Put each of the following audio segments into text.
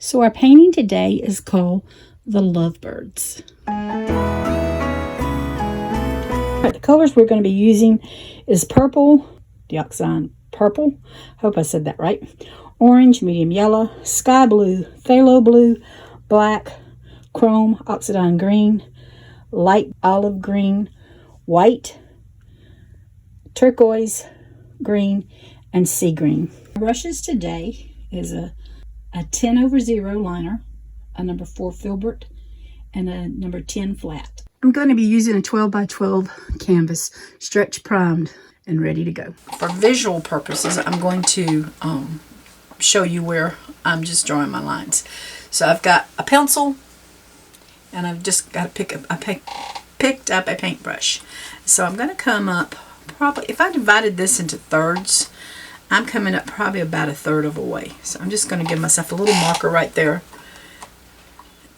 So our painting today is called the Lovebirds. The colors we're going to be using is purple, the oxide purple, hope I said that right, orange, medium yellow, sky blue, phthalo blue, black, chrome, oxide green, light olive green, white, turquoise green, and sea green. Brushes today is a 10/0 liner, a number 4 Filbert, and a number 10 flat. I'm going to be using a 12 by 12 canvas, stretch primed and ready to go. For visual purposes, I'm going to show you where I'm just drawing my lines. So I've got a pencil, and I've just got to picked up a paintbrush. So I'm going to come up, probably, if I divided this into thirds, I'm coming up probably about a third of a way. So I'm just going to give myself a little marker right there.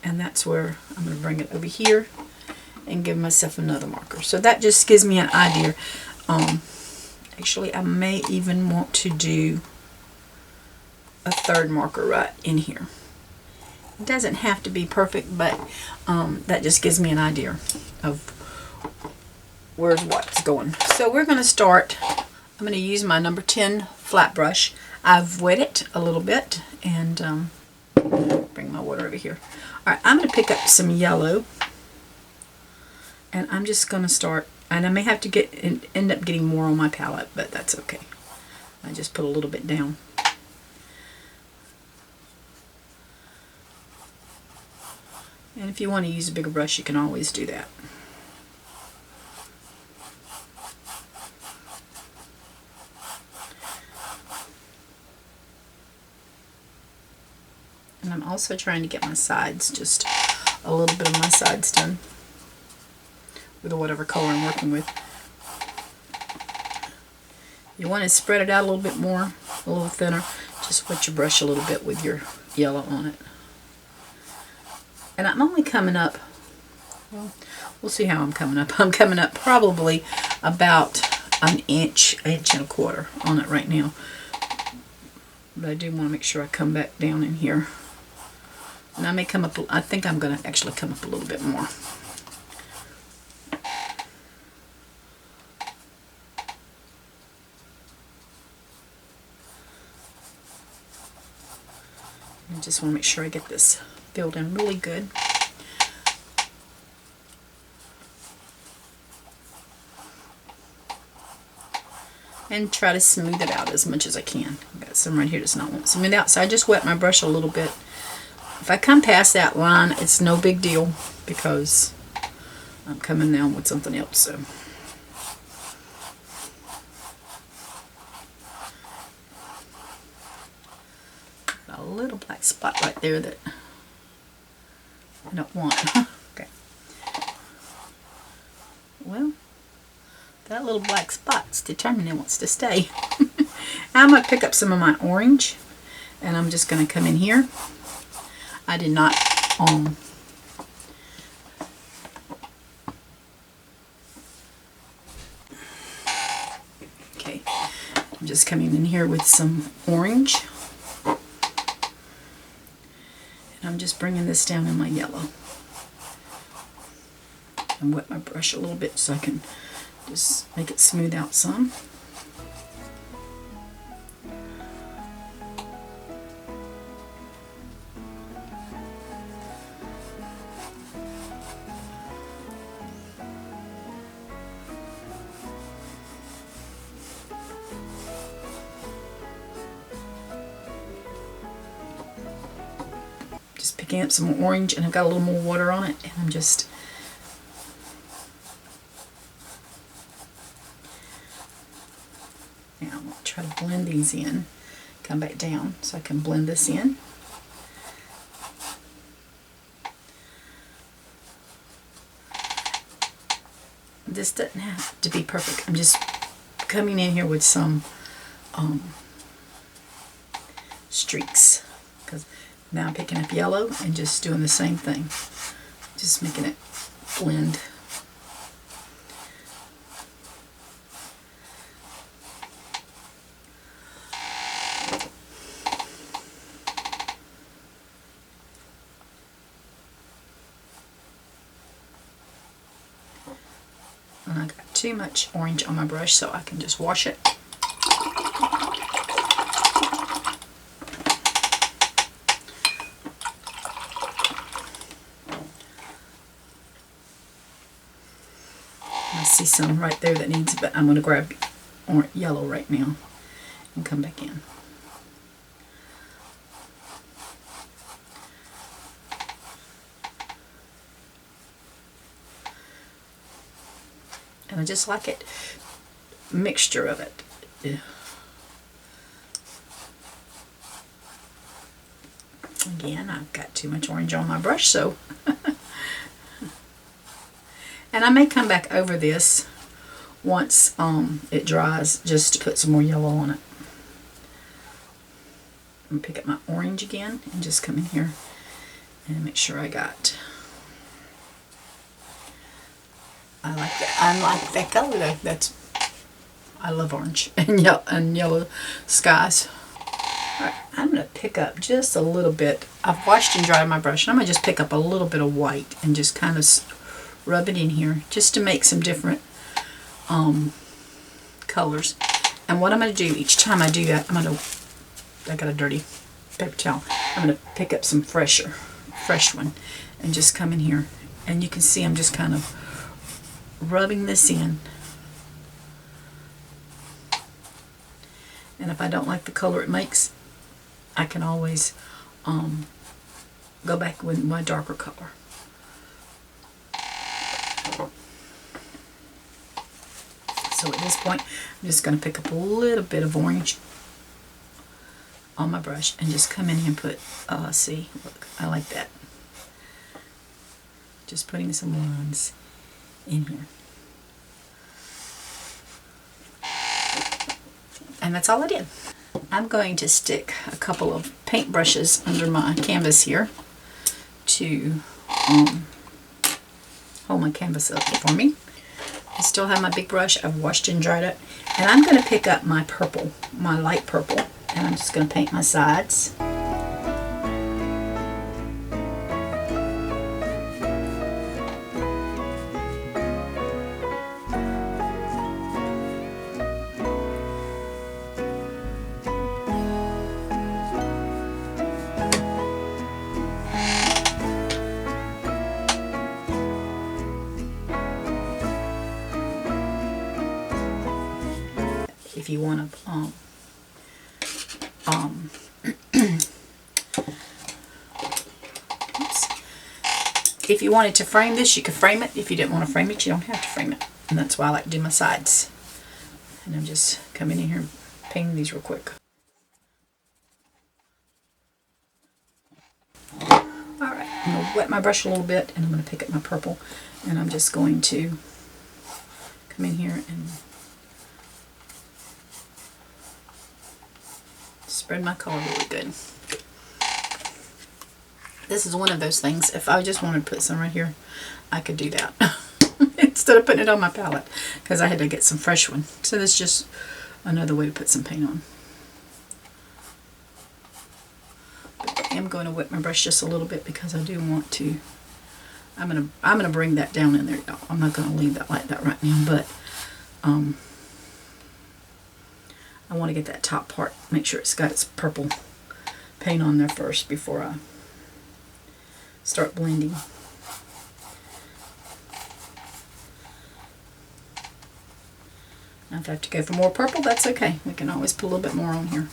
And that's where I'm going to bring it over here and give myself another marker. So that just gives me an idea. Actually, I may even want to do a third marker right in here. It doesn't have to be perfect, but that just gives me an idea of where's what's going. So we're going to start. I'm going to use my number 10 flat brush. I've wet it a little bit, and bring my water over here. Alright, I'm going to pick up some yellow, and I'm just going to start, and I may have to end up getting more on my palette, but that's okay. I just put a little bit down. And if you want to use a bigger brush, you can always do that. And I'm also trying to get my sides, just a little bit of my sides done with whatever color I'm working with. You want to spread it out a little bit more, a little thinner. Just wet your brush a little bit with your yellow on it. And I'm only coming up, well, we'll see how I'm coming up. I'm coming up probably about an inch and a quarter on it right now. But I do want to make sure I come back down in here. And I may come up, I think I'm going to actually come up a little bit more. I just want to make sure I get this filled in really good. And try to smooth it out as much as I can. I've got some right here that's not want to smooth out, so I just wet my brush a little bit. If I come past that line, it's no big deal because I'm coming down with something else. So got a little black spot right there that I don't want. Okay. Well, that little black spot's determined it wants to stay. I'm going to pick up some of my orange, and I'm just going to come in here. I did not okay, I'm just coming in here with some orange, and I'm just bringing this down in my yellow, and wet my brush a little bit so I can just make it smooth out some. Just picking up some more orange, and I've got a little more water on it, and I'm just now I'm going to try to blend these in. Come back down so I can blend this in. This doesn't have to be perfect. I'm just coming in here with some streaks, because now I'm picking up yellow and just doing the same thing, just making it blend. And I got too much orange on my brush, so I can just wash it. I see some right there that needs, but I'm going to grab yellow right now and come back in. And I just like it, mixture of it. Yeah. Again, I've got too much orange on my brush, so. And I may come back over this once it dries, just to put some more yellow on it. I'm going to pick up my orange again and just come in here and make sure I got. I like that. I like that color. I love orange and yellow skies. Alright, I'm going to pick up just a little bit. I've washed and dried my brush, and I'm going to just pick up a little bit of white and just kind of rub it in here just to make some different colors. And what I'm going to do each time I do that, I got a dirty paper towel. I'm going to pick up some fresh one and just come in here. And you can see I'm just kind of rubbing this in. And if I don't like the color it makes, I can always go back with my darker color. So at this point, I'm just going to pick up a little bit of orange on my brush and just come in here and put, see, look, I like that. Just putting some lines in here. And that's all I did. I'm going to stick a couple of paint brushes under my canvas here to hold my canvas up for me. I still have my big brush. I've washed and dried it. And I'm going to pick up my purple, my light purple, and I'm just going to paint my sides. If you want to if you wanted to frame this, you could frame it. If you didn't want to frame it, you don't have to frame it. And that's why I like to do my sides. And I'm just coming in here and painting these real quick. Alright, I'm going to wet my brush a little bit, and I'm going to pick up my purple, and I'm just going to come in here and spread my color really good. This is one of those things, if I just wanted to put some right here, I could do that instead of putting it on my palette, because I had to get some fresh one. So that's just another way to put some paint on. But I am going to wet my brush just a little bit because I do want to. I'm gonna bring that down in there. I'm not gonna leave that like that right now, but I want to get that top part, make sure it's got its purple paint on there first before I start blending. Now if I have to go for more purple, that's okay. We can always put a little bit more on here.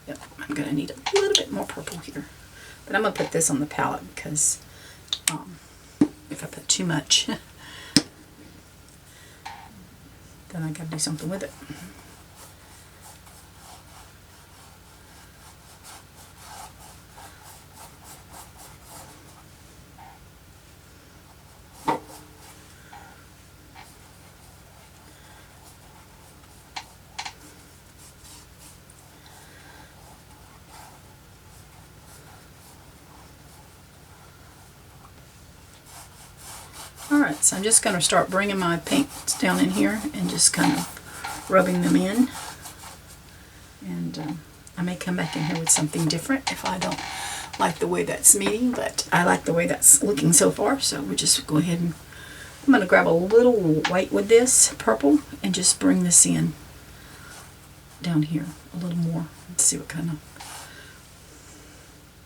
Yep, I'm going to need a little bit more purple here. But I'm going to put this on the palette because if I put too much, then I got to do something with it. Alright, so I'm just going to start bringing my paints down in here and just kind of rubbing them in. And I may come back in here with something different if I don't like the way that's meeting, but I like the way that's looking so far, so we'll just go ahead and I'm going to grab a little white with this, purple, and just bring this in down here a little more. Let's see what kind of...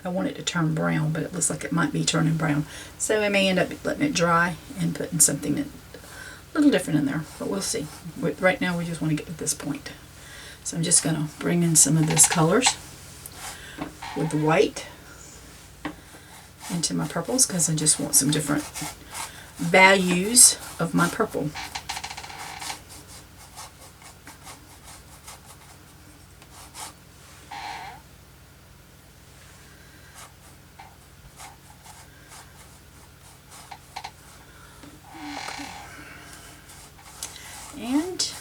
I want it to turn brown, but it looks like it might be turning brown. So I may end up letting it dry and putting something a little different in there, but we'll see. Right now we just want to get to this point. So I'm just going to bring in some of these colors with the white into my purples because I just want some different values of my purple. And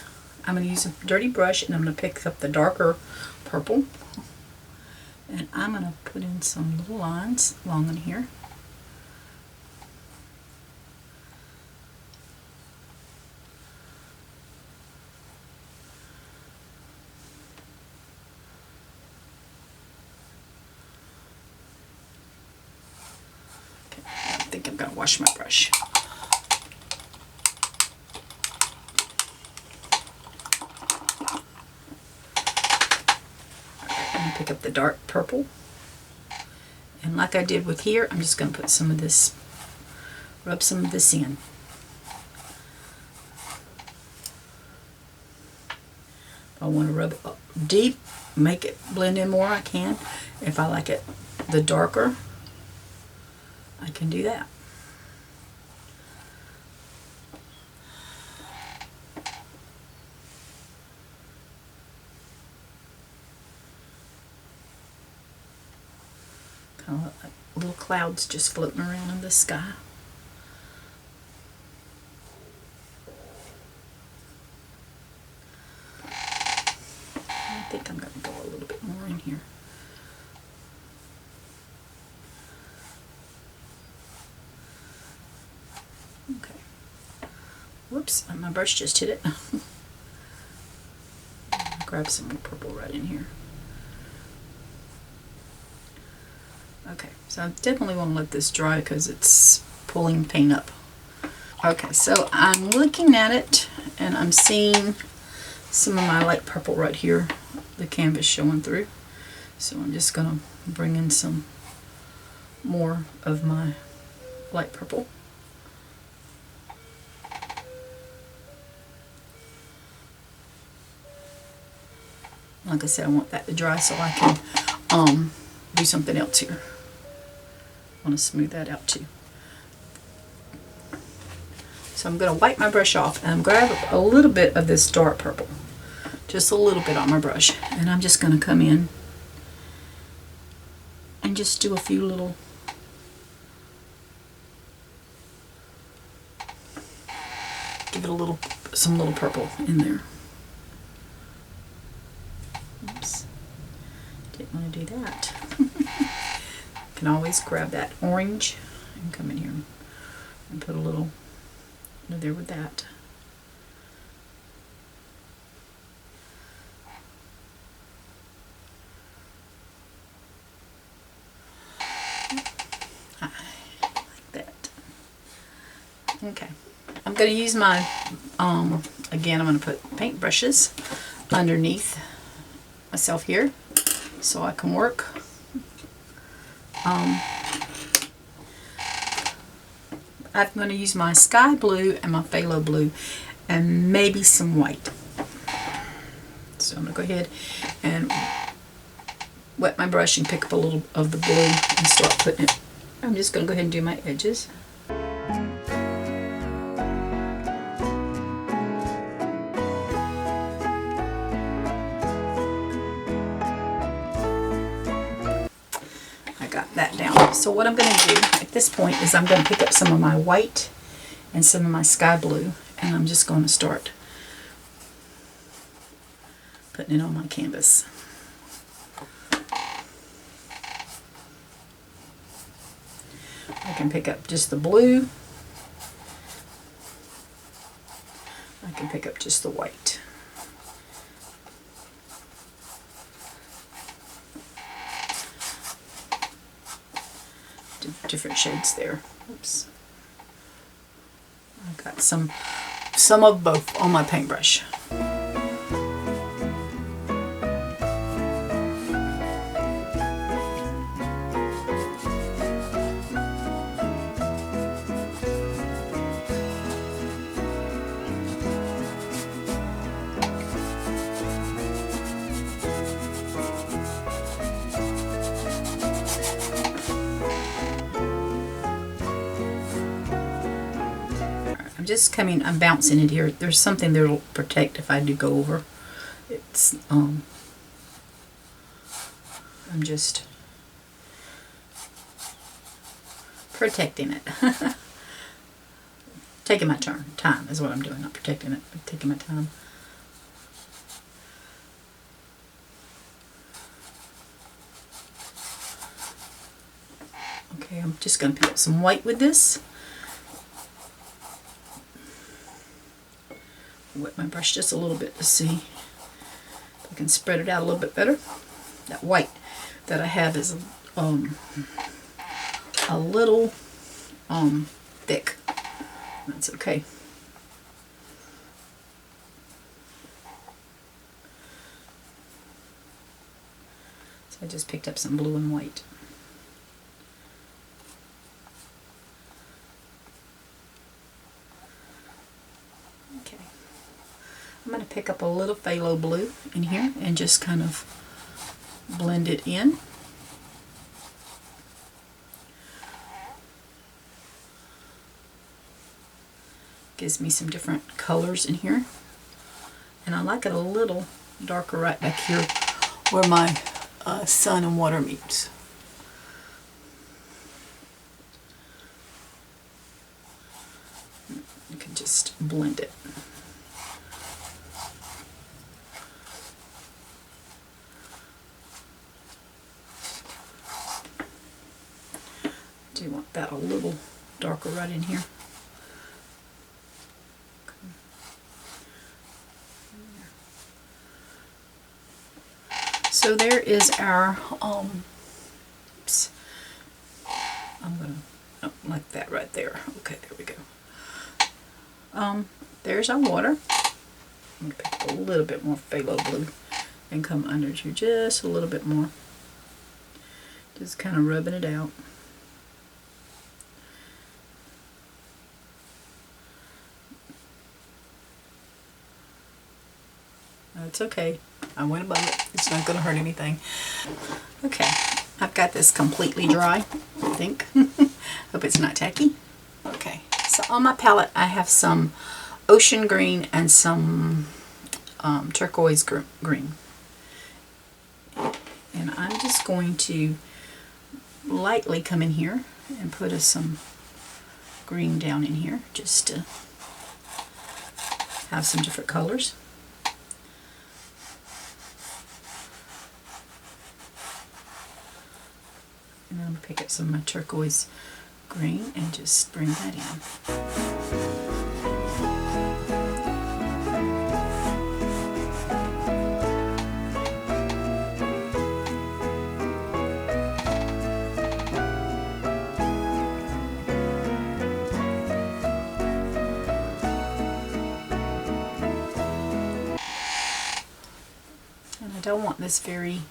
I'm going to use a dirty brush and I'm going to pick up the darker purple and I'm going to put in some little lines along in here. Okay, I think I'm going to wash my brush. Pick up the dark purple, and like I did with here, I'm just going to put some of this, rub some of this in. If I want to rub it up deep, make it blend in more, I can. If I like it the darker, I can do that. Kind of like little clouds just floating around in the sky. I think I'm going to go a little bit more in here. Okay. Whoops, my brush just hit it. Grab some more purple right in here. Okay, so I definitely want to let this dry because it's pulling paint up. Okay, so I'm looking at it and I'm seeing some of my light purple right here, the canvas showing through. So I'm just going to bring in some more of my light purple. Like I said, I want that to dry so I can do something else here. I want to smooth that out too. So I'm going to wipe my brush off and grab a little bit of this dark purple. Just a little bit on my brush. And I'm just going to come in and just do a few little give it some little purple in there. Oops. Didn't want to do that. Can always grab that orange and come in here and put a little there with that. I like that. Okay, I'm going to use my again I'm going to put paint brushes underneath myself here so I can work. I'm going to use my sky blue and my phthalo blue and maybe some white. So I'm going to go ahead and wet my brush and pick up a little of the blue and start putting it. I'm just going to go ahead and do my edges. That down. So what I'm going to do at this point is I'm going to pick up some of my white and some of my sky blue and I'm just going to start putting it on my canvas. I can pick up just the blue pick up just the white. Different shades there. Oops. I've got some of both on my paintbrush. I'm bouncing it here. There's something that will protect if I do go over. It's, I'm just protecting it. Taking my time is what I'm doing. Not protecting it, but taking my time. Okay, I'm just going to pick up some white with this. Wet my brush just a little bit to see if I can spread it out a little bit better. That white that I have is a little thick. That's okay. So I just picked up some blue and white. I'm going to pick up a little phthalo blue in here and just kind of blend it in. Gives me some different colors in here. And I like it a little darker right back here where my sun and water meets. You can just blend it. Do want that a little darker right in here. So there is our oops. I'm gonna like that right there. Okay, there we go. There's our water. I'm gonna pick up a little bit more phthalo blue and come under here just a little bit more. Just kind of rubbing it out. It's okay. I went above it. It's not going to hurt anything. Okay, I've got this completely dry, I think. Hope it's not tacky. Okay, so on my palette I have some ocean green and some turquoise green. And I'm just going to lightly come in here and put some green down in here just to have some different colors. And I'm going to pick up some of my turquoise green and just bring that in. And I don't want this very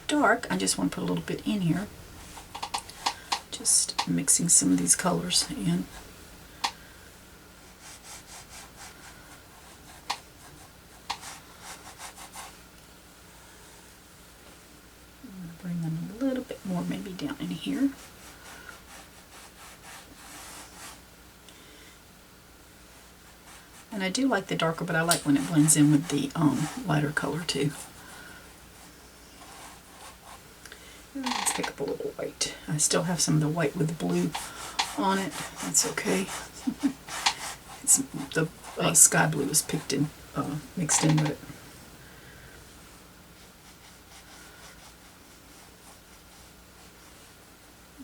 dark. I just want to put a little bit in here. Just mixing some of these colors in. I'm going to bring them a little bit more maybe down in here. And I do like the darker, but I like when it blends in with the lighter color too. Let's pick up a little white. I still have some of the white with the blue on it. That's okay. It's the sky blue is picked in, mixed in with it.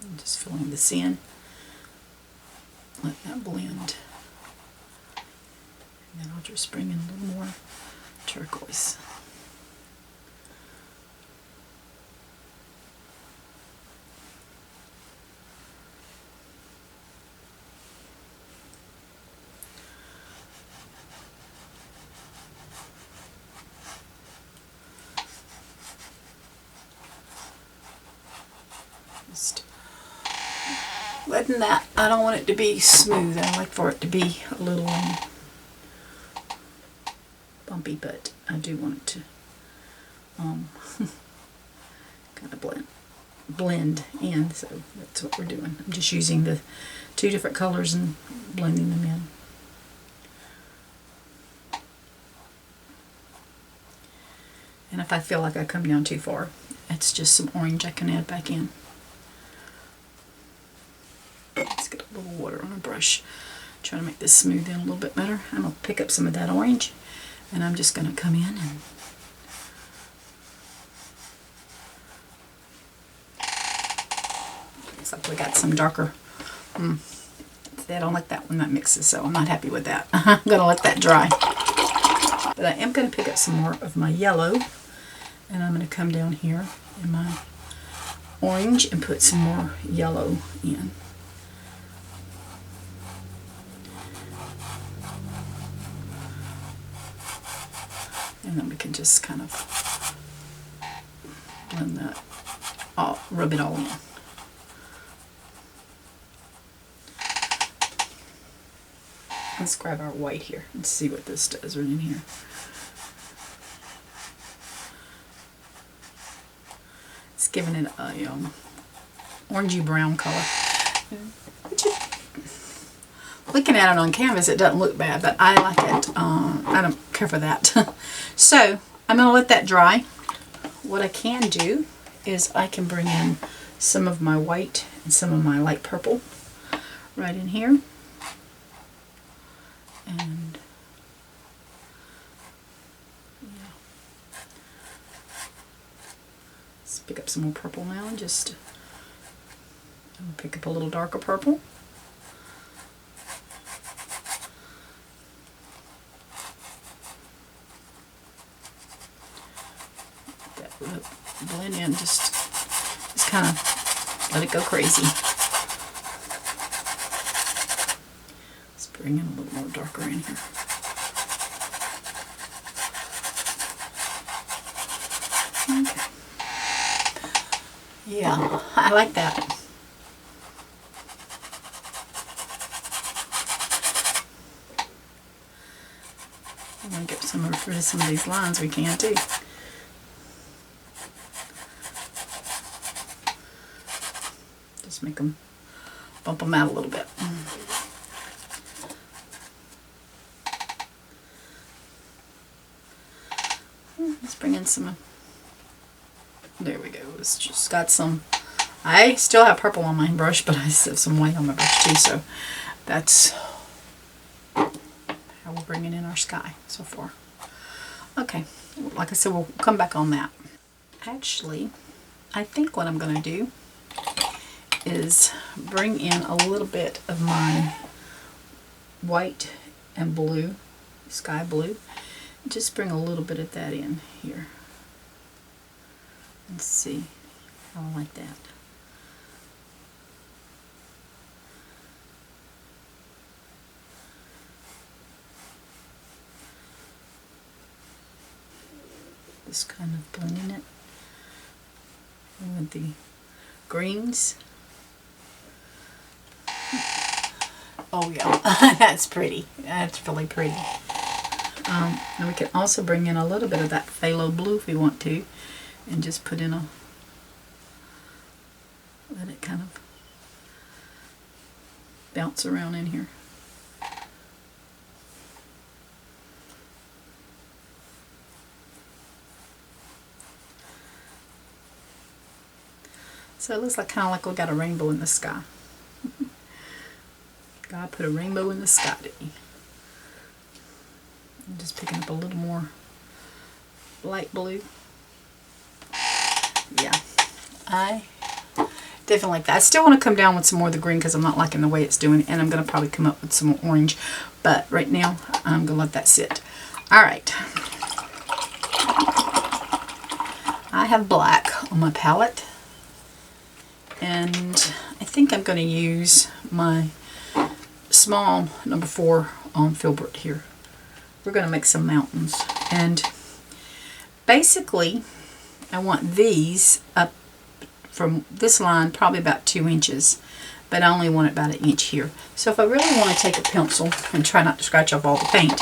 I'm just filling this in. Let that blend. then I'll just bring in a little more turquoise. Just letting that, I don't want it to be smooth. I like for it to be a little bumpy, but I do want it to kind of blend in. So that's what we're doing. I'm just using the two different colors and blending them in. And if I feel like I come down too far, it's just some orange I can add back in. Let's get a little water on a brush. Try to make this smooth in a little bit better. I'm going to pick up some of that orange, and I'm just going to come in and looks like we got some darker. I don't like that when that mixes, so I'm not happy with that. I'm going to let that dry. But I am going to pick up some more of my yellow, and I'm going to come down here in my orange and put some more yellow in. And then we can just kind of blend that, rub it all in. Let's grab our white here and see what this does right in here. It's giving it a orangey brown color. Looking at it on canvas, it doesn't look bad, but I like it. I don't care for that. So I'm going to let that dry. What I can do is I can bring in some of my white and some of my light purple right in here. And yeah, let's pick up some more purple now and just pick up a little darker purple. Blend in, just kind of let it go crazy. Let's bring in a little more darker in here. Okay. Yeah, I like that. I want to get rid of some of these lines we can too. Make them, bump them out a little bit. Let's bring in some, there we go. It's just got some, I still have purple on my brush, but I still have some white on my brush too, so that's how we're bringing in our sky so far. Okay, like I said, we'll come back on that. Actually, I think what I'm going to do is bring in a little bit of my white and blue, sky blue. Just bring a little bit of that in here. Let's see how I like that. Just kind of blending it with the greens. Oh yeah, that's pretty. That's really pretty. And we can also bring in a little bit of that phthalo blue if we want to, and just put in let it kind of bounce around in here. So it looks like kind of like we got a rainbow in the sky. God put a rainbow in the sky, didn't he? I'm just picking up a little more light blue. Yeah, I definitely like that. I still want to come down with some more of the green because I'm not liking the way it's doing, and I'm going to probably come up with some more orange, but right now I'm going to let that sit. Alright, I have black on my palette, and I think I'm going to use my small number 4 on Filbert here. We're going to make some mountains, and basically I want these up from this line probably about 2 inches, but I only want it about 1 inch here. So if I really want to take a pencil and try not to scratch off all the paint,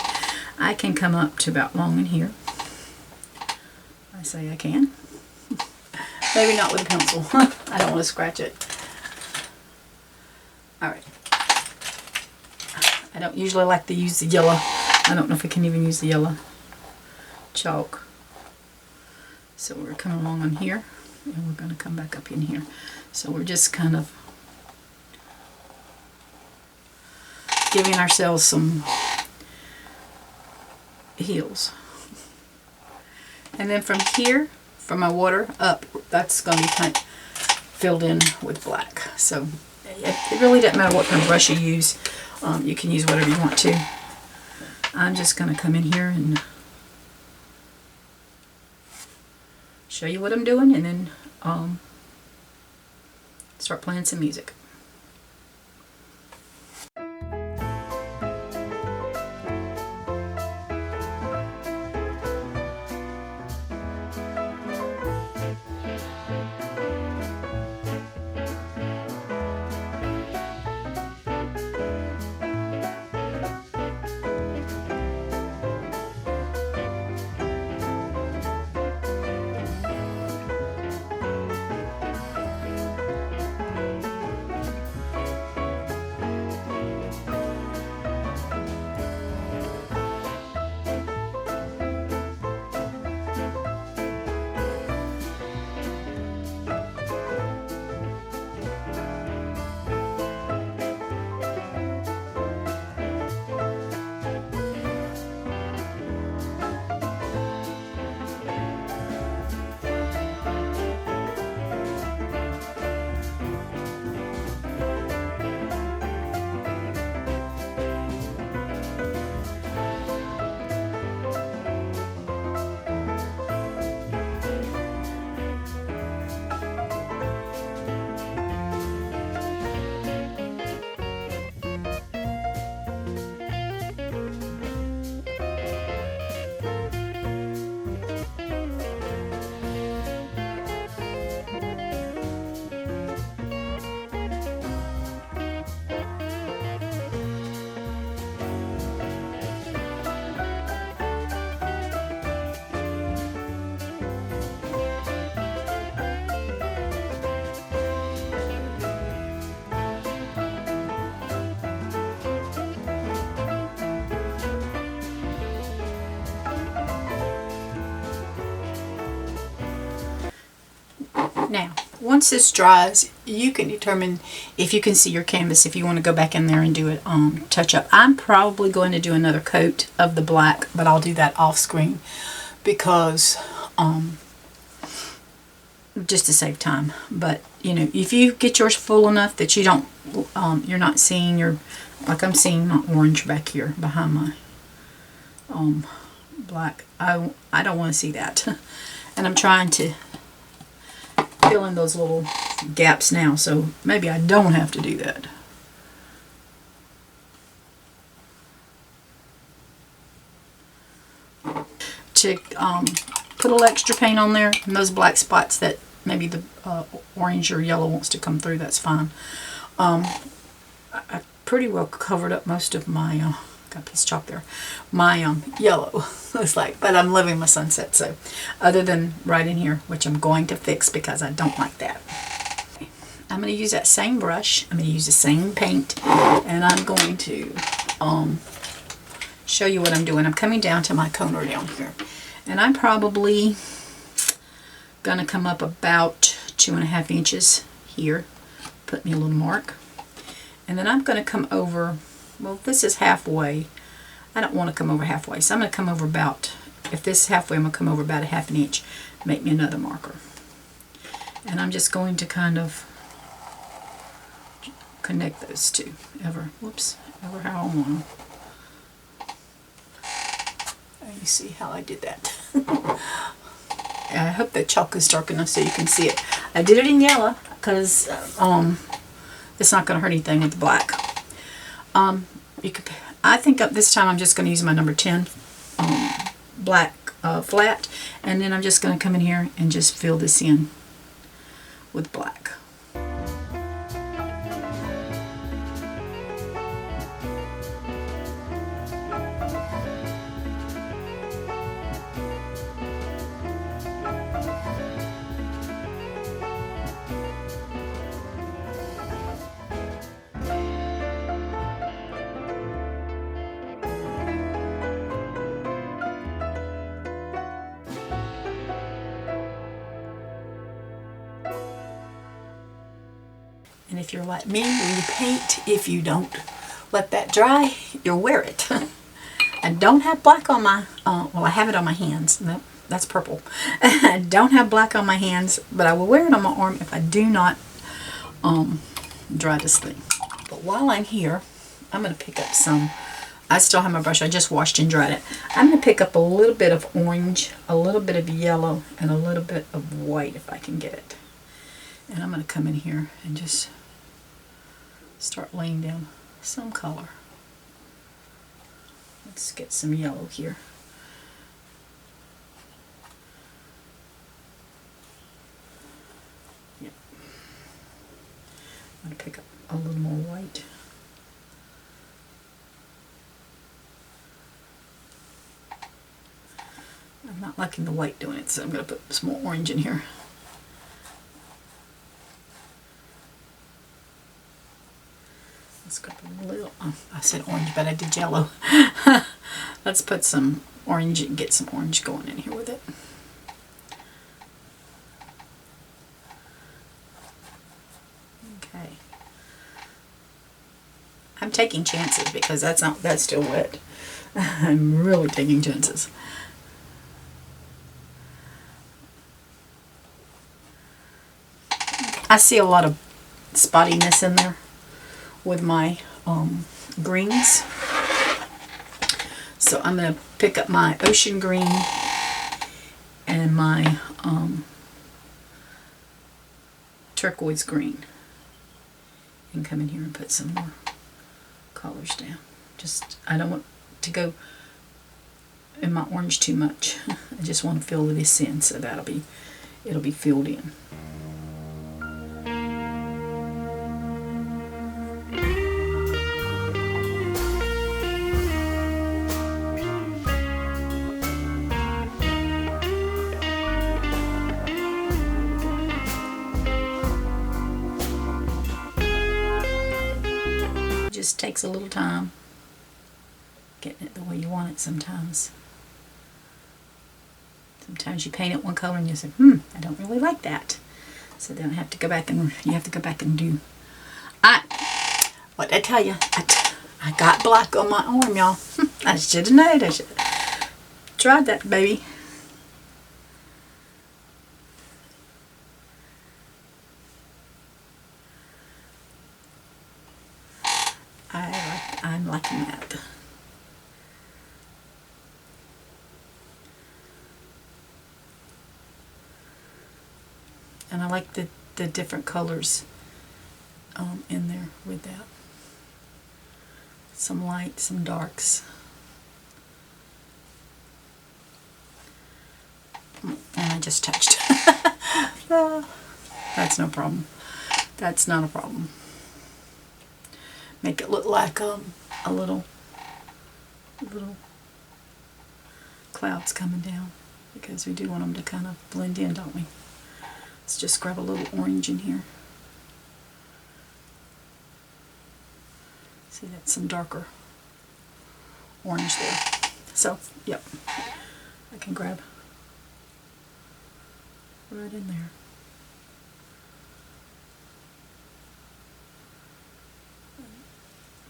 I can come up to about long in here. I say I can. Maybe not with a pencil. I don't want to scratch it. Alright. I don't usually like to use the yellow. I don't know if I can even use the yellow chalk. So we're coming along on here, and we're going to come back up in here. So we're just kind of giving ourselves some heels. And then from here, from my water up, that's going to be kind of filled in with black. So it really doesn't matter what kind of brush you use. You can use whatever you want to. I'm just going to come in here and show you what I'm doing, and then start playing some music. Now, once this dries, you can determine if you can see your canvas, if you want to go back in there and do it touch up. I'm probably going to do another coat of the black, but I'll do that off screen because just to save time. But you know, if you get yours full enough that you don't you're not seeing your, like I'm seeing my orange back here behind my black, I don't want to see that. And I'm trying to fill in those little gaps now, so maybe I don't have to do that. To put a little extra paint on there, and those black spots that maybe the orange or yellow wants to come through, that's fine. I pretty well covered up most of my got a piece of chalk there, my yellow. It's like, but I'm loving my sunset. So other than right in here, which I'm going to fix because I don't like that. I'm going to use that same brush, I'm going to use the same paint, and I'm going to show you what I'm doing. I'm coming down to my corner down here, and I'm probably going to come up about 2.5 inches here, put me a little mark, and then I'm going to come over, well, this is halfway. I don't want to come over halfway, so I'm going to come over about, if this is halfway, I'm going to come over about 1/2 inch, make me another marker. And I'm just going to kind of connect those two ever. Whoops, ever how I want them. You see how I did that. I hope that chalk is dark enough so you can see it. I did it in yellow because it's not going to hurt anything with the black. I think this time I'm just going to use my number 10 black flat, and then I'm just going to come in here and just fill this in with black. And if you're like me, when you paint, if you don't let that dry, you'll wear it. I don't have black on my, well, I have it on my hands. No, that's purple. I don't have black on my hands, but I will wear it on my arm if I do not dry this thing. But while I'm here, I'm going to pick up some, I still have my brush, I just washed and dried it. I'm going to pick up a little bit of orange, a little bit of yellow, and a little bit of white if I can get it. And I'm going to come in here and just start laying down some color. Let's get some yellow here. Yep. I'm going to pick up a little more white. I'm not liking the white doing it, so I'm going to put some more orange in here. Let's go a little, I said orange, but I did yellow. Let's put some orange and get some orange going in here with it. Okay. I'm taking chances because that's still wet. I'm really taking chances. I see a lot of spottiness in there with my greens. So I'm going to pick up my ocean green and my turquoise green and come in here and put some more colors down. Just, I don't want to go in my orange too much. I just want to fill this in, so it'll be filled in. Just takes a little time getting it the way you want it sometimes. Sometimes you paint it one color and you say, I don't really like that. So then I have to go back and do. What I tell you, I got black on my arm, y'all. I should have known. I should have tried that, baby. I'm liking that. And I like the different colors in there with that. Some light, some darks. And I just touched. That's no problem. That's not a problem. Make it look like a little clouds coming down, because we do want them to kind of blend in, don't we? Let's just grab a little orange in here. See, that's some darker orange there. So, yep, I can grab right in there.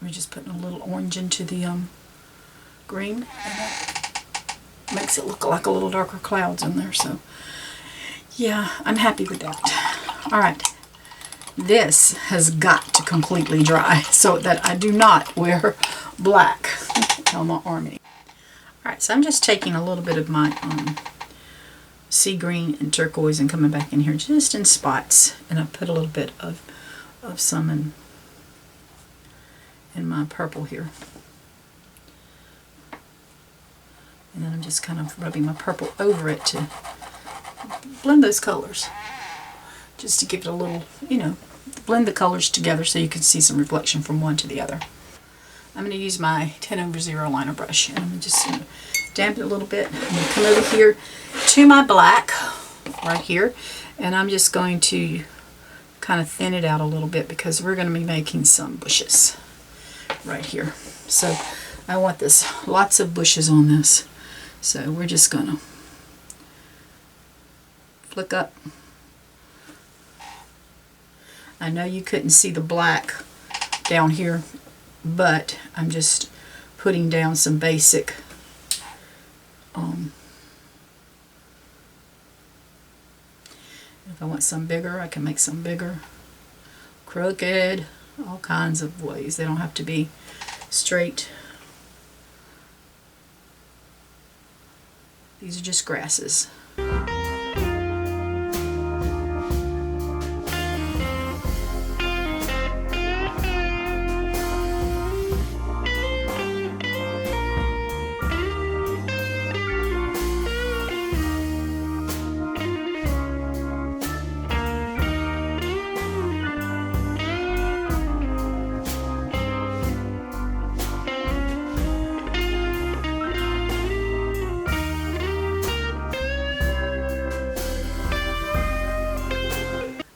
We're just putting a little orange into the green, and that makes it look like a little darker clouds in there. So yeah, I'm happy with that. Alright, this has got to completely dry so that I do not wear black on my arm. Alright, so I'm just taking a little bit of my sea green and turquoise and coming back in here just in spots, and I put a little bit of some in my purple here, and then I'm just kind of rubbing my purple over it to blend those colors, just to give it a little, you know, blend the colors together so you can see some reflection from one to the other. I'm going to use my 10/0 liner brush, and I'm just going to dampen it a little bit. I'm going to come over here to my black right here, and I'm just going to kind of thin it out a little bit because we're going to be making some bushes right here. So I want this, lots of bushes on this. So we're just going to flick up. I know you couldn't see the black down here, but I'm just putting down some basic if I want some bigger, I can make some bigger, crooked, all kinds of ways. They don't have to be straight. These are just grasses.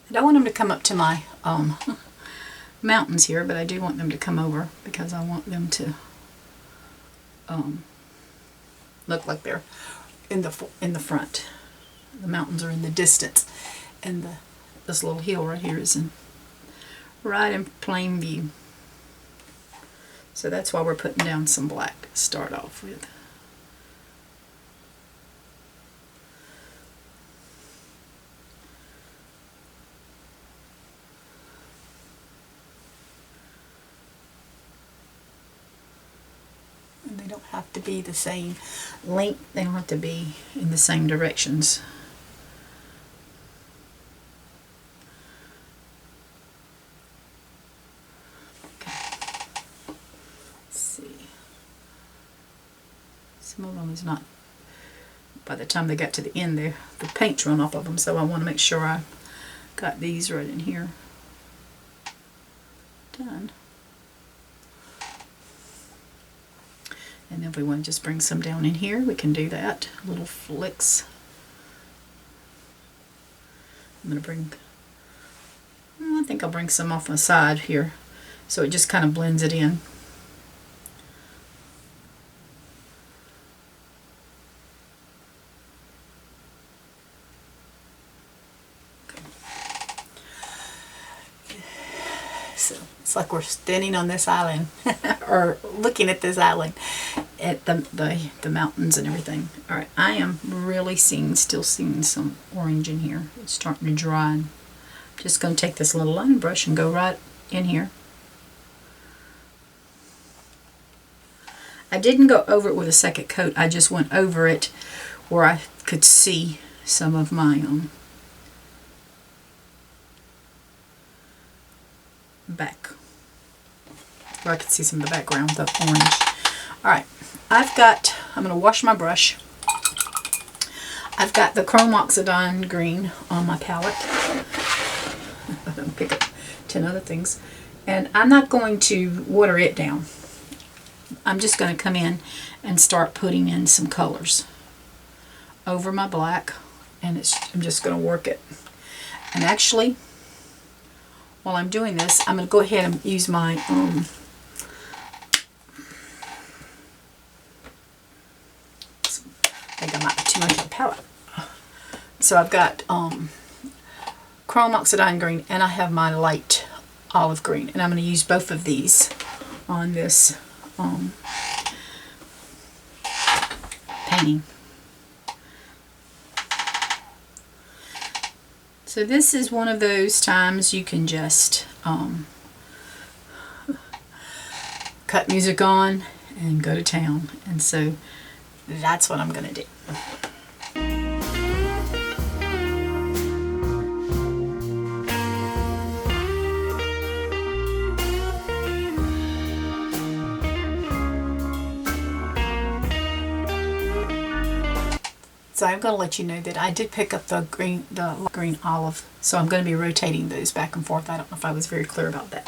I don't want them to come up to my mountains here, but I do want them to come over because I want them to look like they're in the front. The mountains are in the distance, and this little hill right here is right in plain view. So that's why we're putting down some black to start off with. They don't have to be the same length. They don't have to be in the same directions. Okay. Let's see. Some of them is not, by the time they got to the end there, the paint's run off of them, so I want to make sure I got these right in here done. And if we want to just bring some down in here, we can do that. Little flicks. I'm going to bring, I think I'll bring some off my side here so it just kind of blends it in. So it's like we're standing on this island or looking at this island at the mountains and everything. All right, I am really still seeing some orange in here. It's starting to dry. I'm just going to take this little line brush and go right in here. I didn't go over it with a second coat. I just went over it where I could see some of my back, where I could see some of the background, the orange. Alright, I'm going to wash my brush. I've got the chrome oxide green on my palette. I'm going to pick up 10 other things. And I'm not going to water it down. I'm just going to come in and start putting in some colors over my black. And I'm just going to work it. And actually, while I'm doing this, I'm going to go ahead and use my I think I might be too much of a palette. So I've got chrome oxide green, and I have my light olive green, and I'm going to use both of these on this painting. So this is one of those times you can just cut music on and go to town. And so that's what I'm going to do. So I'm going to let you know that I did pick up the green olive. So I'm going to be rotating those back and forth. I don't know if I was very clear about that.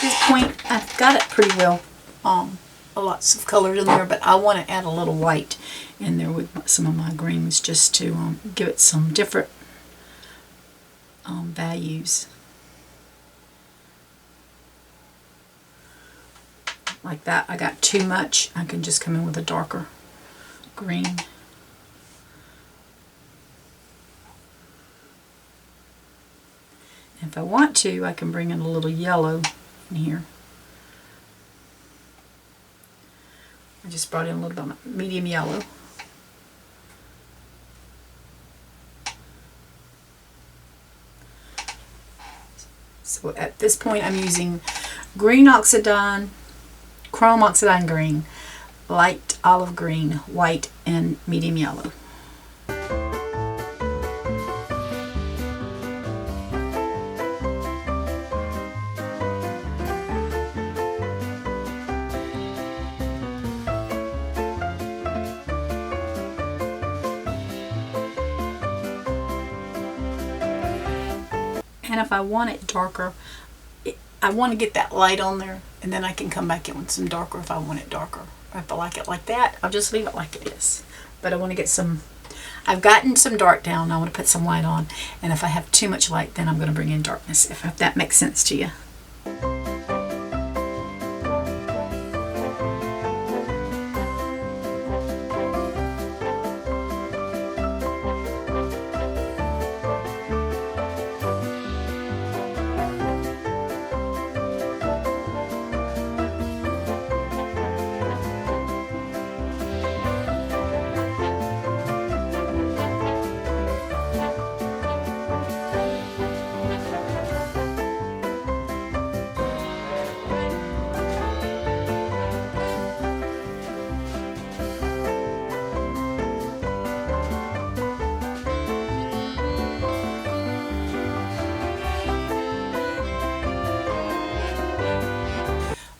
This point I've got it pretty well, lots of colors in there, but I want to add a little white in there with some of my greens just to give it some different values. Like that. I got too much. I can just come in with a darker green. If I want to, I can bring in a little yellow in here. I just brought in a little bit of medium yellow. So at this point I'm using green oxidine, chrome oxidine green, light olive green, white, and medium yellow. And if I want it darker, I want to get that light on there, and then I can come back in with some darker if I want it darker. Or if I like it like that, I'll just leave it like it is. But I want to get some, I've gotten some dark down, I want to put some light on, and if I have too much light, then I'm going to bring in darkness, if that makes sense to you.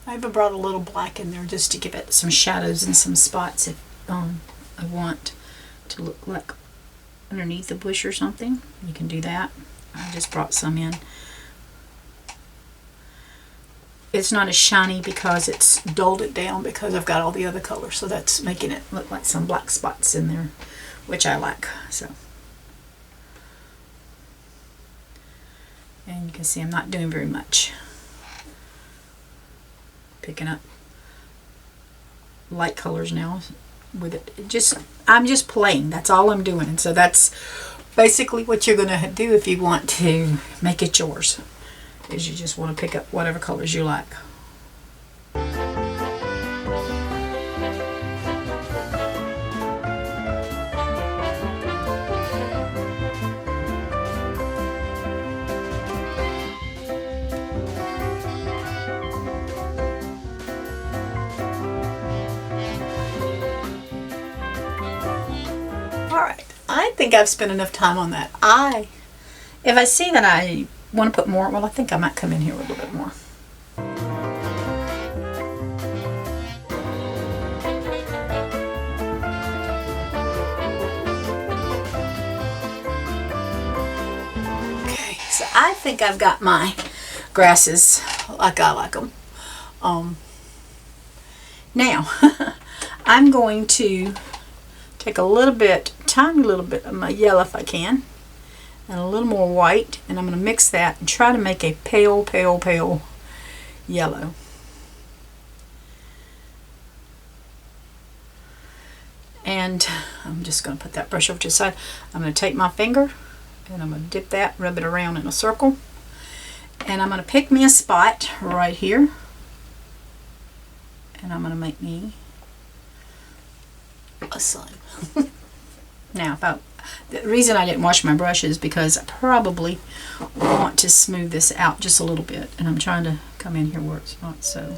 I even brought a little black in there just to give it some shadows and some spots if I want to look like underneath a bush or something. You can do that. I just brought some in. It's not as shiny because it's dulled it down because I've got all the other colors, so that's making it look like some black spots in there, which I like. So, and you can see I'm not doing very much. Picking up light colors now with it. I'm just playing. That's all I'm doing. And so that's basically what you're going to do if you want to make it yours, is you just want to pick up whatever colors you like. Alright, I think I've spent enough time on that. If I see that I want to put more, well, I think I might come in here with a little bit more. Okay, so I think I've got my grasses like I like them. Now, I'm going to take a little bit, tiny little bit of my yellow if I can, and a little more white, and I'm going to mix that and try to make a pale, pale, pale yellow. And I'm just going to put that brush over to the side. I'm going to take my finger and I'm going to dip that, rub it around in a circle, and I'm going to pick me a spot right here, and I'm going to make me a sun. Now, the reason I didn't wash my brush is because I probably want to smooth this out just a little bit, and I'm trying to come in here where it's not so.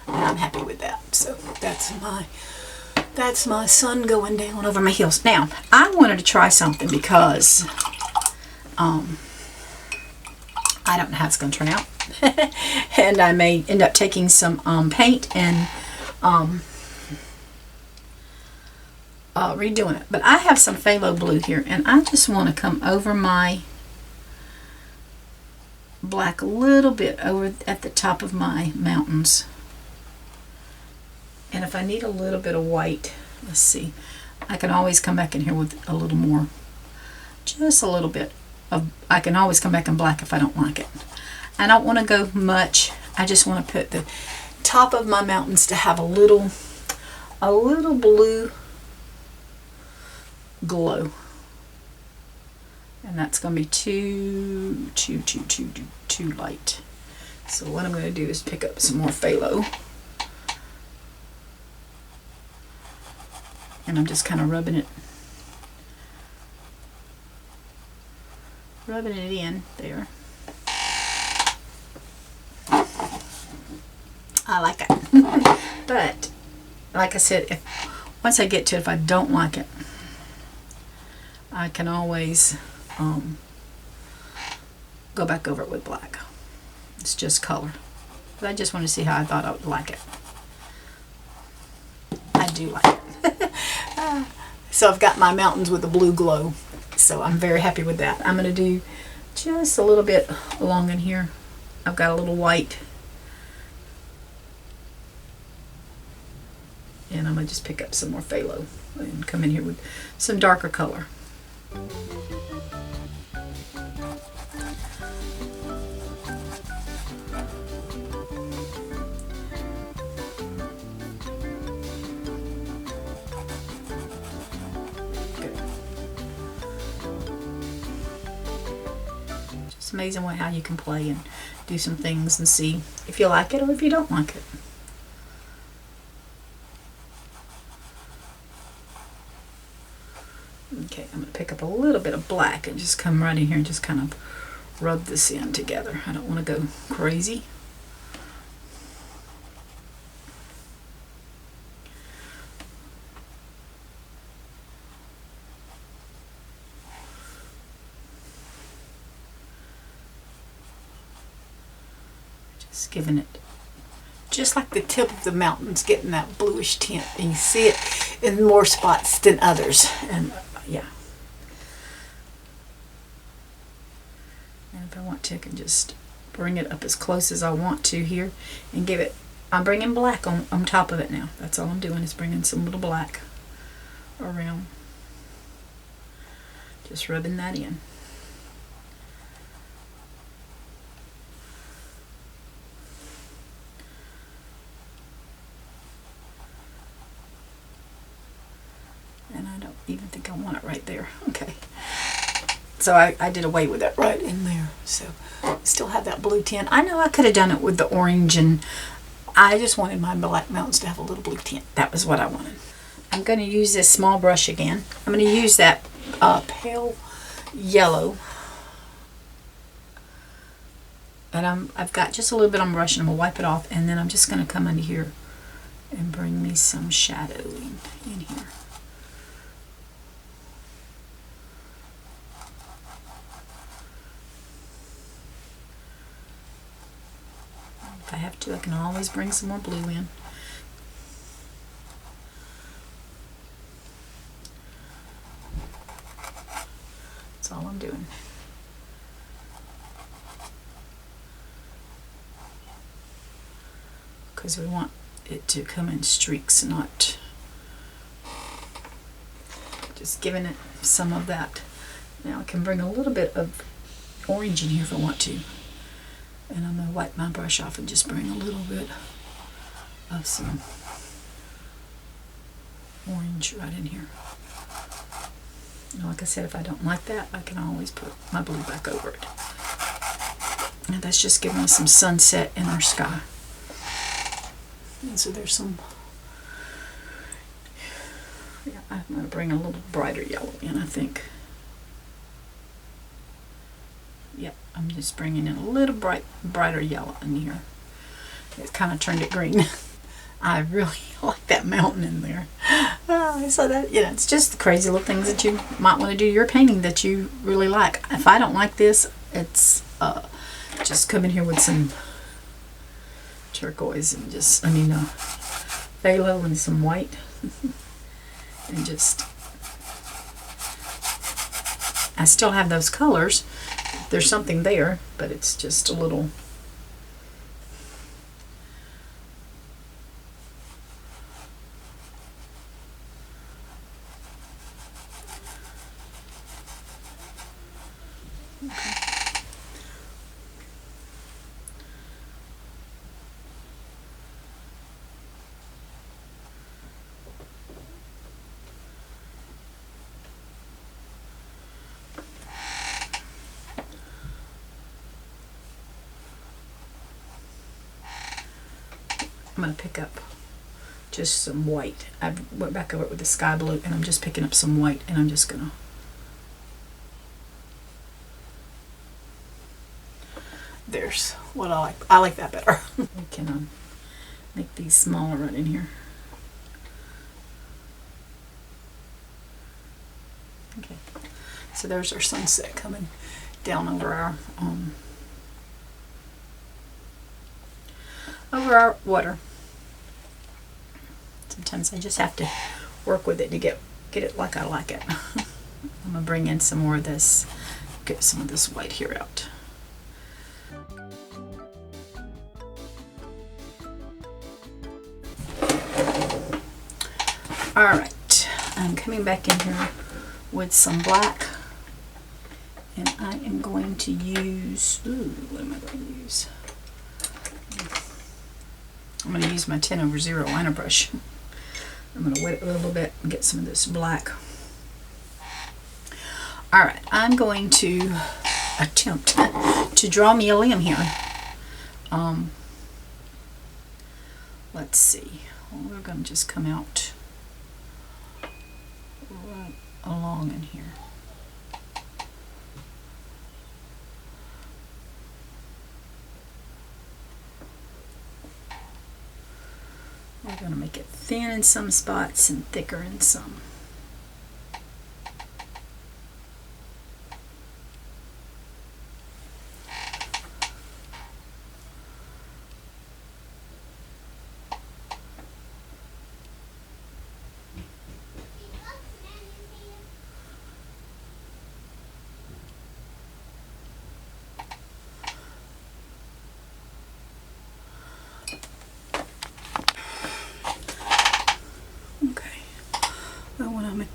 And I'm happy with that. So that's my sun going down over my heels. Now, I wanted to try something because I don't know how it's going to turn out. And I may end up taking some paint and redoing it. But I have some phthalo blue here, and I just want to come over my black a little bit over at the top of my mountains. And if I need a little bit of white, let's see, I can always come back in here with a little more, just a little bit of, I can always come back in black if I don't like it. I don't want to go much. I just want to put the top of my mountains to have a little blue glow. And that's going to be too light. So what I'm going to do is pick up some more phthalo. And I'm just kind of rubbing it in there. I like it. But like I said, once I get to it, if I don't like it, I can always go back over it with black. It's just color. But I just want to see how I thought I would like it. I do like it. So I've got my mountains with a blue glow. So I'm very happy with that. I'm going to do just a little bit along in here. I've got a little white. And I'm going to just pick up some more phthalo and come in here with some darker color. It's amazing how you can play and do some things and see if you like it or if you don't like it. Okay, I'm going to pick up a little bit of black and just come right in here and just kind of rub this in together. I don't want to go crazy. Just giving it, just like the tip of the mountains, getting that bluish tint, and you see it in more spots than others. And yeah, and if I want to, I can just bring it up as close as I want to here and give it, I'm bringing black on top of it now. That's all I'm doing, is bringing some little black around, Just rubbing that in. And I don't even think I want it right there. Okay. So I did away with it right in there. So I still have that blue tint. I know I could have done it with the orange, and I just wanted my black mountains to have a little blue tint. That was what I wanted. I'm going to use this small brush again. I'm going to use that pale yellow. And I've got just a little bit on my brush, and I'm going to wipe it off, and then I'm just going to come under here and bring me some shadowing in here. If I have to, I can always bring some more blue in. That's all I'm doing. Because we want it to come in streaks, not just giving it some of that. Now I can bring a little bit of orange in here if I want to. And I'm going to wipe my brush off and just bring a little bit of some orange right in here. And like I said, if I don't like that, I can always put my blue back over it. And that's just giving us some sunset in our sky. And so there's some, yeah, I'm going to bring a little brighter yellow in, I think. Yep, I'm just bringing in a little brighter yellow in here. It kind of turned it green. I really like that mountain in there. So that, you know, it's just the crazy little things that you might want to do your painting that you really like. If I don't like this, it's just come in here with some turquoise and just, phthalo and some white. And just, I still have those colors. There's something there, but it's just a little. Okay. I'm going to pick up just some white. I went back over it with the sky blue, and I'm just picking up some white, and I'm just going to there's what I like. I like that better. We can make these smaller right in here. Okay, so there's our sunset coming down over our water. Sometimes I just have to work with it to get it like I like it. I'm gonna bring in some more of this, get some of this white here out. Alright, I'm coming back in here with some black, and I am going to use, what am I going to use? I'm going to use my 10/0 liner brush. I'm going to wet it a little bit and get some of this black. Alright, I'm going to attempt to draw me a limb here. Let's see. Well, we're going to just come out right along in here. We're going to make it thin in some spots and thicker in some.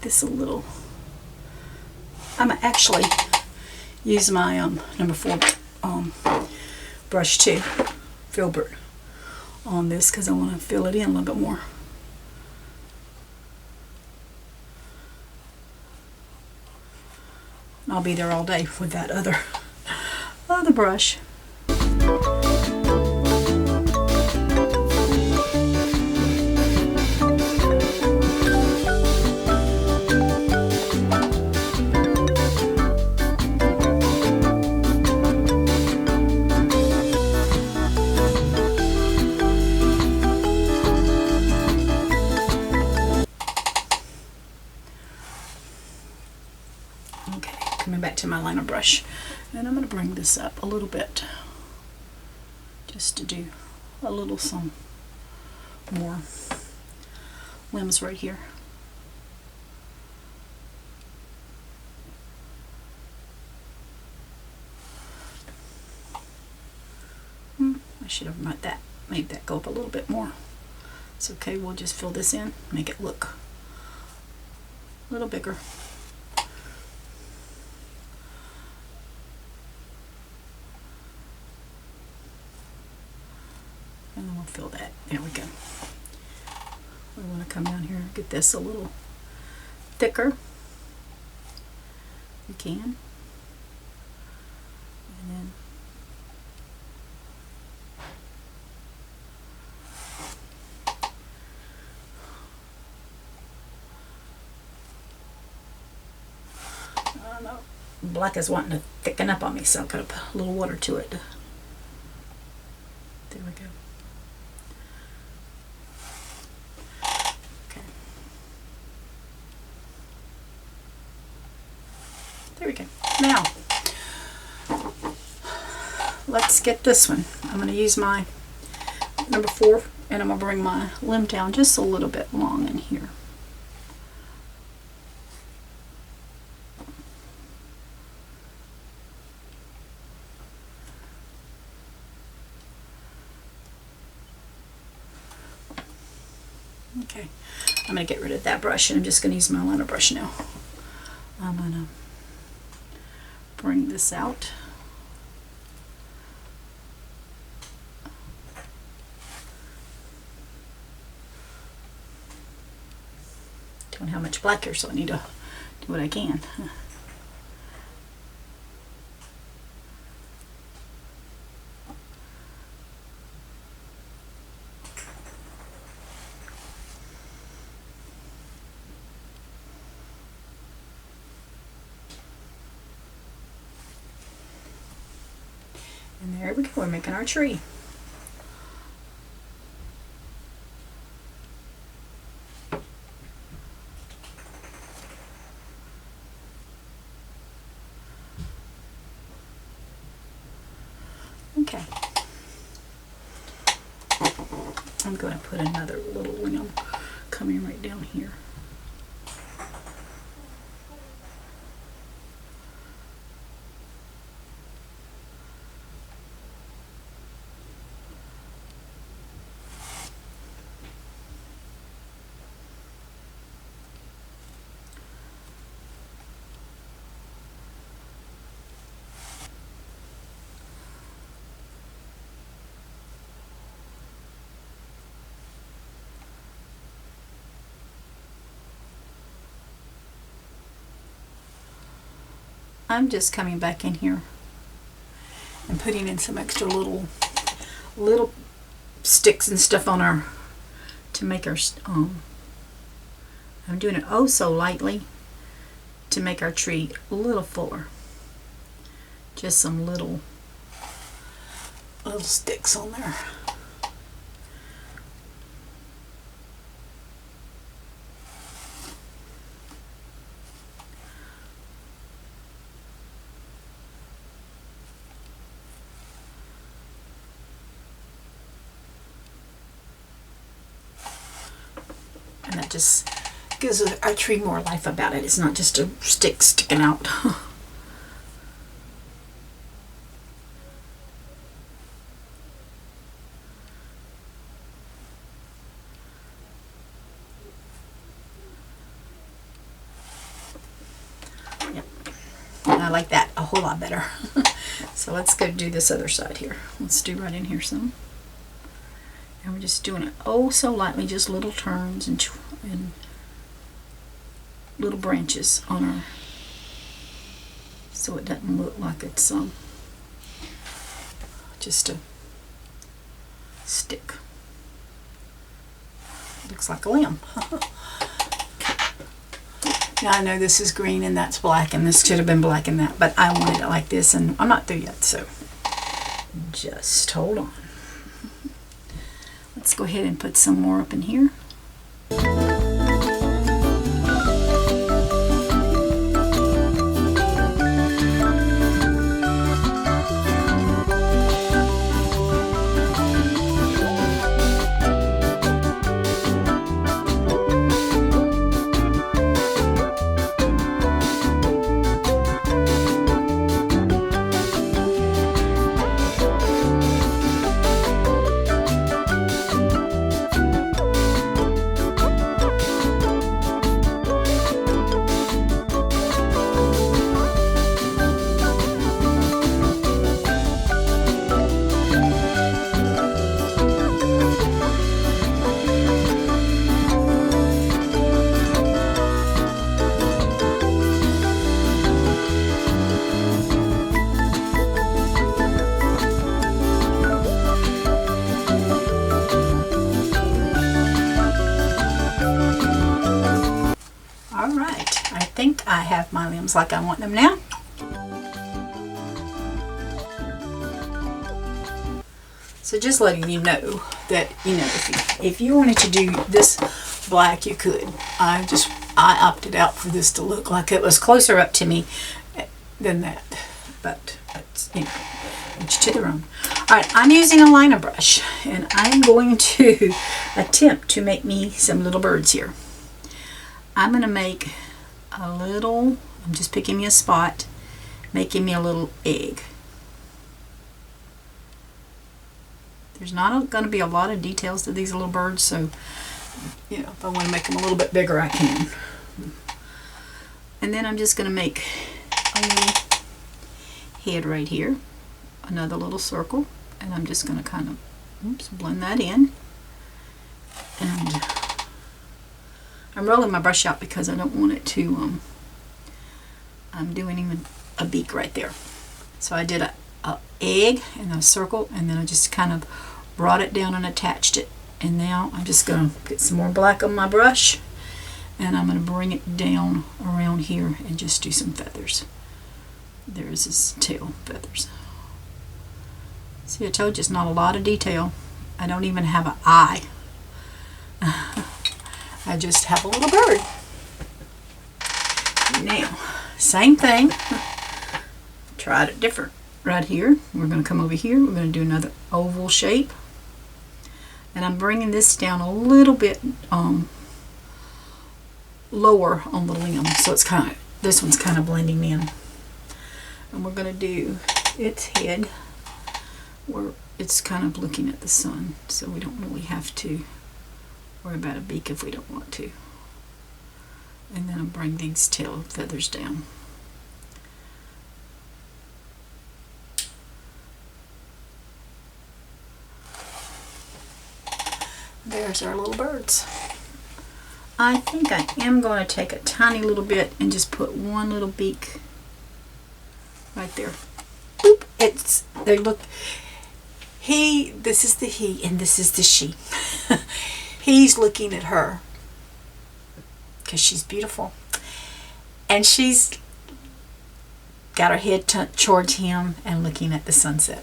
This a little, I'm going to actually use my number 4 brush too, Filbert, on this because I want to fill it in a little bit more. I'll be there all day with that other brush. Coming back to my liner brush, and I'm going to bring this up a little bit just to do a little some more limbs right here. I should have made that go up a little bit more. It's okay, we'll just fill this in, make it look a little bigger. And then we'll fill that. There we go. We want to come down here and get this a little thicker. You can. And then I don't know. Black is wanting to thicken up on me, so I'm going to put a little water to it. There we go. There we go. Now, let's get this one. I'm going to use my number 4, and I'm going to bring my limb down just a little bit long in here. Okay, I'm going to get rid of that brush, and I'm just going to use my liner brush now. I'm going to bring this out. Don't have much black here, so I need to do what I can. And there we go, we're making our tree. Okay. I'm going to put another little limb coming right down here. I'm just coming back in here and putting in some extra little sticks and stuff on our, to make our, I'm doing it oh so lightly to make our tree a little fuller. Just some little sticks on there. And that just gives our tree more life about it. It's not just a stick sticking out. Yep. I like that a whole lot better. So let's go do this other side here. Let's do right in here some. And we're just doing it oh so lightly, just little turns and little branches on our, so it doesn't look like it's just a stick. Looks like a limb. Now I know this is green and that's black, and this should have been black and that, but I wanted it like this, and I'm not through yet, so just hold on. Let's go ahead and put some more up in here. I have my limbs like I want them now. So just letting you know that, you know, if you wanted to do this black, you could. I opted out for this to look like it was closer up to me than that. But it's, you know, each to their own. Alright, I'm using a liner brush, and I'm going to attempt to make me some little birds here. I'm going to make a little, I'm just picking me a spot, making me a little egg. There's not going to be a lot of details to these little birds, so, you know, if I want to make them a little bit bigger, I can. And then I'm just going to make a little head right here, another little circle, and I'm just going to kind of, blend that in. And I'm rolling my brush out because I don't want it to, I'm doing even a beak right there. So I did a egg and a circle, and then I just kind of brought it down and attached it. And now I'm just going to get some more black on my brush, and I'm going to bring it down around here and just do some feathers. There's his tail feathers. See, I told you it's not a lot of detail. I don't even have an eye. I just have a little bird. Now, same thing. Tried it different. Right here, we're going to come over here. We're going to do another oval shape. And I'm bringing this down a little bit lower on the limb. So it's kind of, this one's kind of blending in. And we're going to do its head where it's kind of looking at the sun. So we don't really have to worry about a beak if we don't want to. And then I'll bring these tail feathers down. There's our little birds. I think I am going to take a tiny little bit and just put one little beak right there. Boop. They look, this is the he and this is the she. He's looking at her because she's beautiful, and she's got her head towards him and looking at the sunset.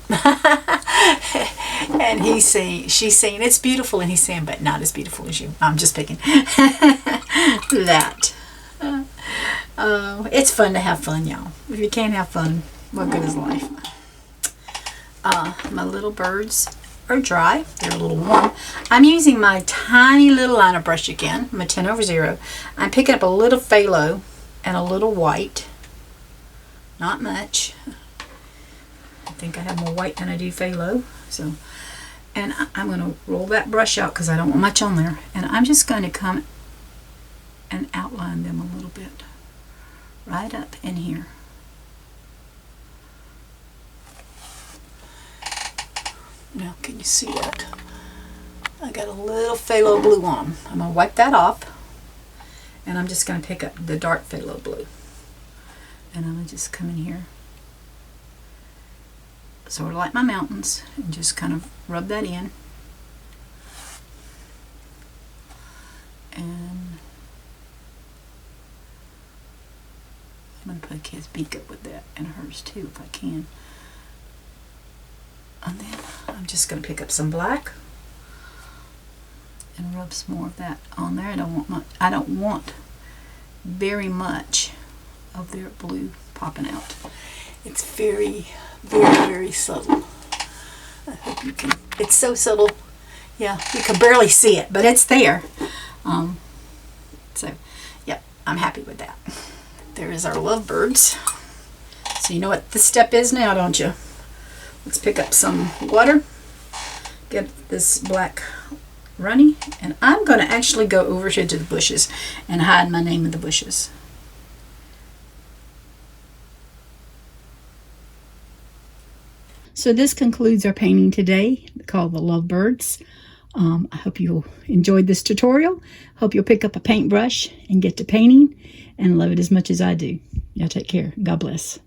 And she's saying it's beautiful, and he's saying, but not as beautiful as you. I'm just picking that. It's fun to have fun, y'all. If you can't have fun, what good is life? My little birds are dry. They're a little warm. I'm using my tiny little liner brush again, my 10/0. I'm picking up a little phthalo and a little white. Not much. I think I have more white than I do phthalo. So, and I'm going to roll that brush out because I don't want much on there. And I'm just going to come and outline them a little bit. Right up in here. Now, can you see that? I got a little phthalo blue on them. I'm going to wipe that off. And I'm just going to pick up the dark phthalo blue. And I'm going to just come in here, sort of like my mountains, and just kind of rub that in. And I'm going to put his beak up with that, and hers too if I can. And then I'm just going to pick up some black and rub some more of that on there. I don't want very much of their blue popping out. It's very, very, very subtle. I hope you can. It's so subtle. Yeah, you can barely see it, but it's there. So, yeah, I'm happy with that. There is our Lovebirds. So you know what this step is now, don't you? Let's pick up some water. Get this black runny, and I'm going to actually go over here to the bushes and hide my name in the bushes. So this concludes our painting today called the Lovebirds. I hope you enjoyed this tutorial. Hope you'll pick up a paintbrush and get to painting and love it as much as I do. Y'all take care. God bless.